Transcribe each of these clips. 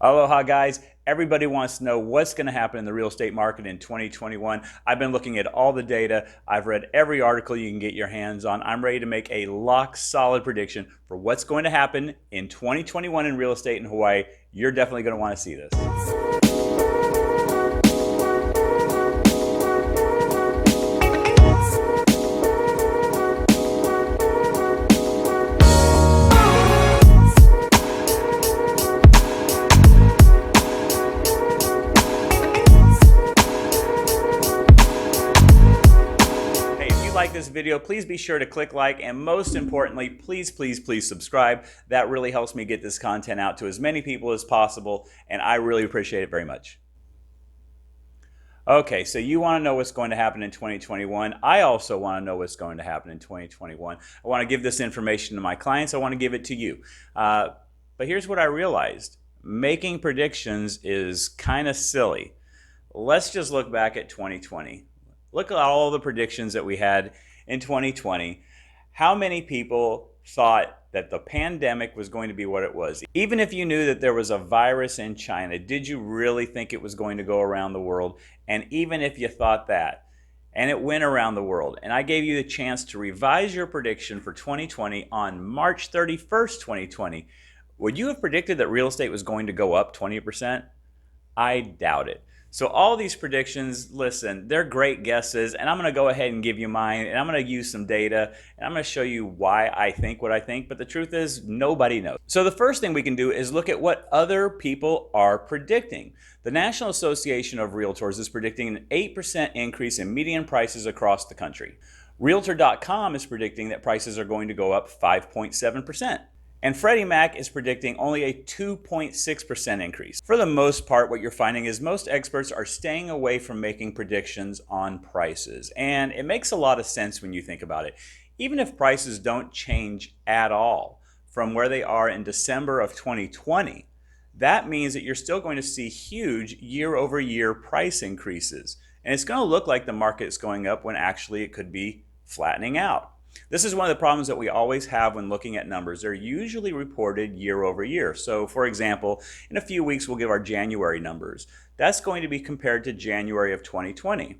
Aloha, guys. Everybody wants to know what's going to happen in the real estate market in 2021. I've been looking at all the data. I've read every article you can get your hands on. I'm ready to make a lock solid prediction for what's going to happen in 2021 in real estate in Hawaii. You're definitely going to want to see this. Like this video, please be sure to click like, and most importantly, please subscribe. That really helps me get this content out to as many people as possible, and I really appreciate it very much. Okay, so you want to know what's going to happen in 2021. I also want to know what's going to happen in 2021. I want to give this information to my clients. I want to give it to you. But here's what I realized. Making predictions is kind of silly. Let's just look back at 2020. Look at all the predictions that we had in 2020. How many people thought that the pandemic was going to be what it was? Even if you knew that there was a virus in China, did you really think it was going to go around the world? And even if you thought that, and it went around the world, and I gave you the chance to revise your prediction for 2020 on March 31st, 2020, would you have predicted that real estate was going to go up 20%? I doubt it. So all these predictions, listen, they're great guesses, and I'm going to go ahead and give you mine, and I'm going to use some data, and I'm going to show you why I think what I think, but the truth is nobody knows. So the first thing we can do is look at what other people are predicting. The National Association of Realtors is predicting an 8% increase in median prices across the country. Realtor.com is predicting that prices are going to go up 5.7%. And Freddie Mac is predicting only a 2.6% increase. For the most part, what you're finding is most experts are staying away from making predictions on prices. And it makes a lot of sense when you think about it. Even if prices don't change at all from where they are in December of 2020, that means that you're still going to see huge year-over-year price increases. And it's going to look like the market is going up when actually it could be flattening out. This is one of the problems that we always have when looking at numbers. They're usually reported year over year. So for example, in a few weeks we'll give our January numbers. That's going to be compared to January of 2020.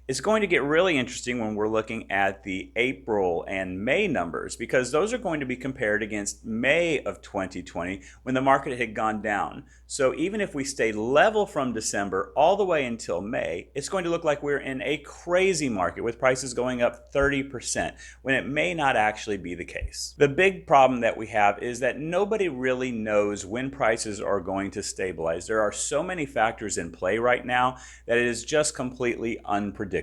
It's going to get really interesting when we're looking at the April and May numbers, because those are going to be compared against May of 2020 when the market had gone down. So even if we stay level from December all the way until May, it's going to look like we're in a crazy market with prices going up 30% when it may not actually be the case. The big problem that we have is that nobody really knows when prices are going to stabilize. There are so many factors in play right now that it is just completely unpredictable.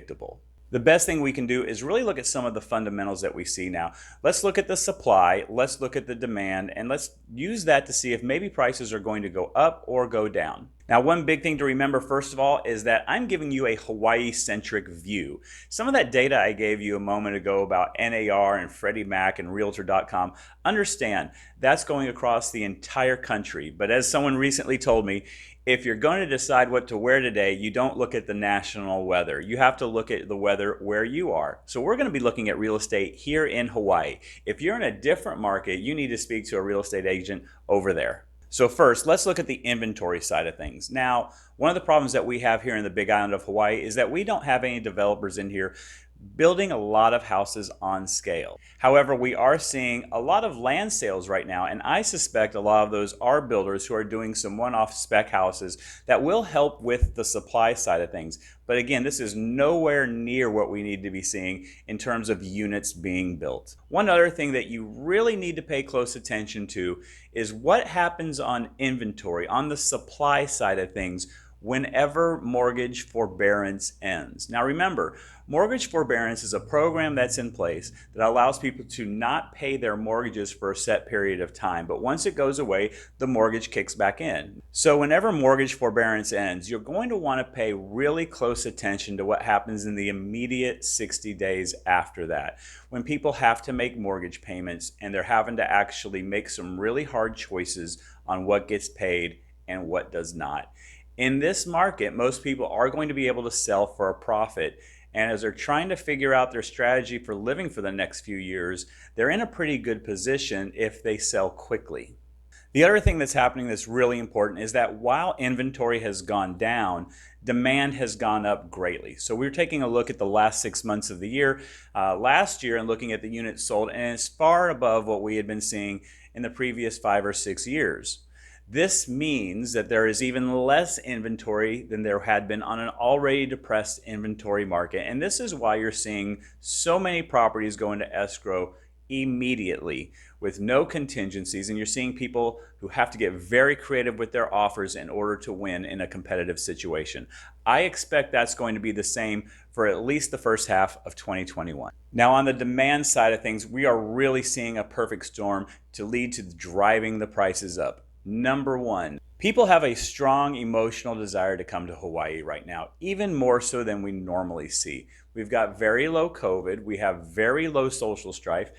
The best thing we can do is really look at some of the fundamentals that we see now. Let's look at the supply, let's look at the demand, and let's use that to see if maybe prices are going to go up or go down. Now, one big thing to remember, first of all, is that I'm giving you a Hawaii-centric view. Some of that data I gave you a moment ago about NAR and Freddie Mac and Realtor.com, understand that's going across the entire country. But as someone recently told me, if you're going to decide what to wear today, you don't look at the national weather. You have to look at the weather where you are. So we're going to be looking at real estate here in Hawaii. If you're in a different market, you need to speak to a real estate agent over there. So first, let's look at the inventory side of things. Now, one of the problems that we have here in the Big Island of Hawaii is that we don't have any developers in here building a lot of houses on scale. However, we are seeing a lot of land sales right now, and I suspect a lot of those are builders who are doing some one-off spec houses that will help with the supply side of things. But again, this is nowhere near what we need to be seeing in terms of units being built. One other thing that you really need to pay close attention to is what happens on inventory, on the supply side of things, whenever mortgage forbearance ends. Now remember, mortgage forbearance is a program that's in place that allows people to not pay their mortgages for a set period of time, but once it goes away, the mortgage kicks back in. So whenever mortgage forbearance ends, you're going to want to pay really close attention to what happens in the immediate 60 days after that, when people have to make mortgage payments and they're having to actually make some really hard choices on what gets paid and what does not. In this market, most people are going to be able to sell for a profit. And as they're trying to figure out their strategy for living for the next few years, they're in a pretty good position if they sell quickly. The other thing that's happening that's really important is that while inventory has gone down, demand has gone up greatly. So we're taking a look at the last 6 months of the year, last year, and looking at the units sold, and it's far above what we had been seeing in the previous 5 or 6 years. This means that there is even less inventory than there had been on an already depressed inventory market. And this is why you're seeing so many properties go into escrow immediately with no contingencies, and you're seeing people who have to get very creative with their offers in order to win in a competitive situation. I expect that's going to be the same for at least the first half of 2021. Now, on the demand side of things, we are really seeing a perfect storm to lead to driving the prices up. Number one, people have a strong emotional desire to come to Hawaii right now, even more so than we normally see. We've got very low COVID, we have very low social strife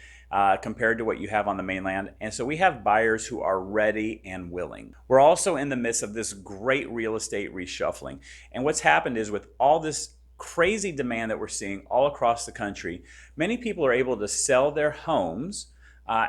compared to what you have on the mainland, and so we have buyers who are ready and willing. We're also in the midst of this great real estate reshuffling, and what's happened is with all this crazy demand that we're seeing all across the country, many people are able to sell their homes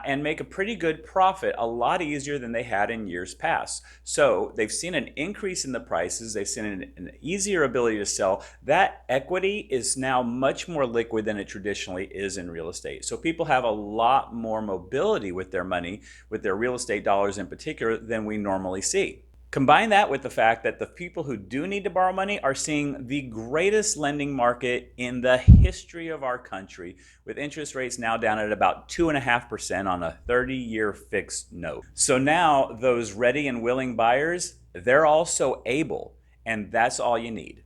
and make a pretty good profit a lot easier than they had in years past. So they've seen an increase in the prices, they've seen an easier ability to sell. That equity is now much more liquid than it traditionally is in real estate. So people have a lot more mobility with their money, with their real estate dollars in particular, than we normally see. Combine that with the fact that the people who do need to borrow money are seeing the greatest lending market in the history of our country, with interest rates now down at about 2.5% on a 30-year fixed note. So now those ready and willing buyers, they're also able, and that's all you need.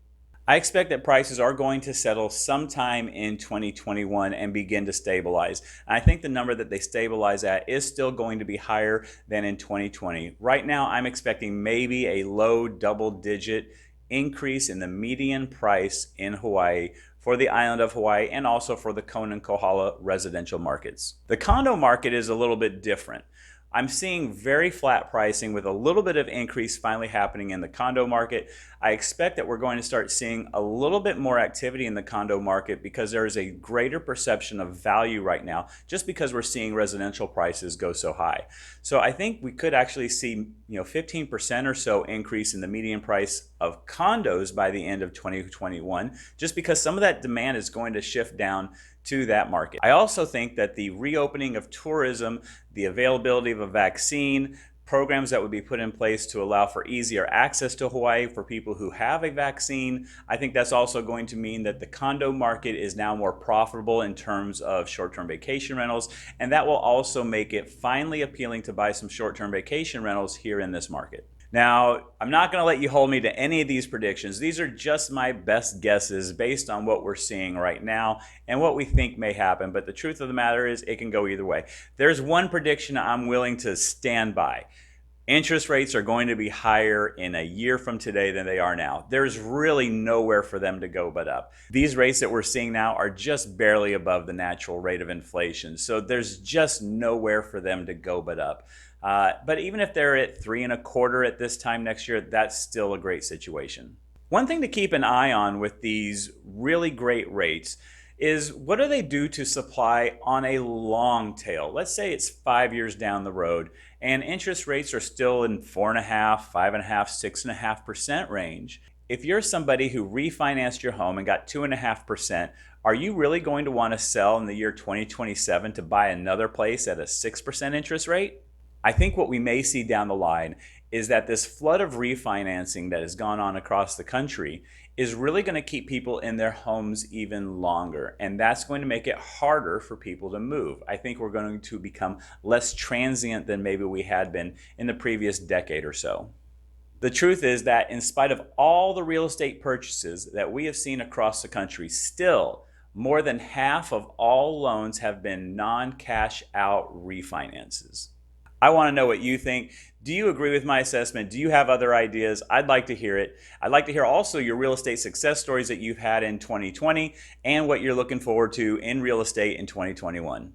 I expect that prices are going to settle sometime in 2021 and begin to stabilize. And I think the number that they stabilize at is still going to be higher than in 2020. Right now, I'm expecting maybe a low double-digit increase in the median price in Hawaii for the island of Hawaii and also for the Kona and Kohala residential markets. The condo market is a little bit different. I'm seeing very flat pricing with a little bit of increase finally happening in the condo market. I expect that we're going to start seeing a little bit more activity in the condo market because there is a greater perception of value right now, just because we're seeing residential prices go so high. So I think we could actually see 15% or so increase in the median price of condos by the end of 2021, just because some of that demand is going to shift down to that market. I also think that the reopening of tourism, the availability of a vaccine, programs that would be put in place to allow for easier access to Hawaii for people who have a vaccine, I think that's also going to mean that the condo market is now more profitable in terms of short-term vacation rentals, and that will also make it finally appealing to buy some short-term vacation rentals here in this market. Now, I'm not going to let you hold me to any of these predictions. These are just my best guesses based on what we're seeing right now and what we think may happen. But the truth of the matter is it can go either way. There's one prediction I'm willing to stand by. Interest rates are going to be higher in a year from today than they are now. There's really nowhere for them to go but up. These rates that we're seeing now are just barely above the natural rate of inflation. So there's just nowhere for them to go but up. But even if they're at 3.25% at this time next year, that's still a great situation. One thing to keep an eye on with these really great rates is what do they do to supply on a long tail? Let's say it's 5 years down the road and interest rates are still in 4.5%, 5.5%, 6.5% range. If you're somebody who refinanced your home and got 2.5%, are you really going to want to sell in the year 2027 to buy another place at a 6% interest rate? I think what we may see down the line is that this flood of refinancing that has gone on across the country is really going to keep people in their homes even longer, and that's going to make it harder for people to move. I think we're going to become less transient than maybe we had been in the previous decade or so. The truth is that in spite of all the real estate purchases that we have seen across the country, still more than half of all loans have been non-cash out refinances. I want to know what you think. Do you agree with my assessment? Do you have other ideas? I'd like to hear it. I'd like to hear also your real estate success stories that you've had in 2020 and what you're looking forward to in real estate in 2021.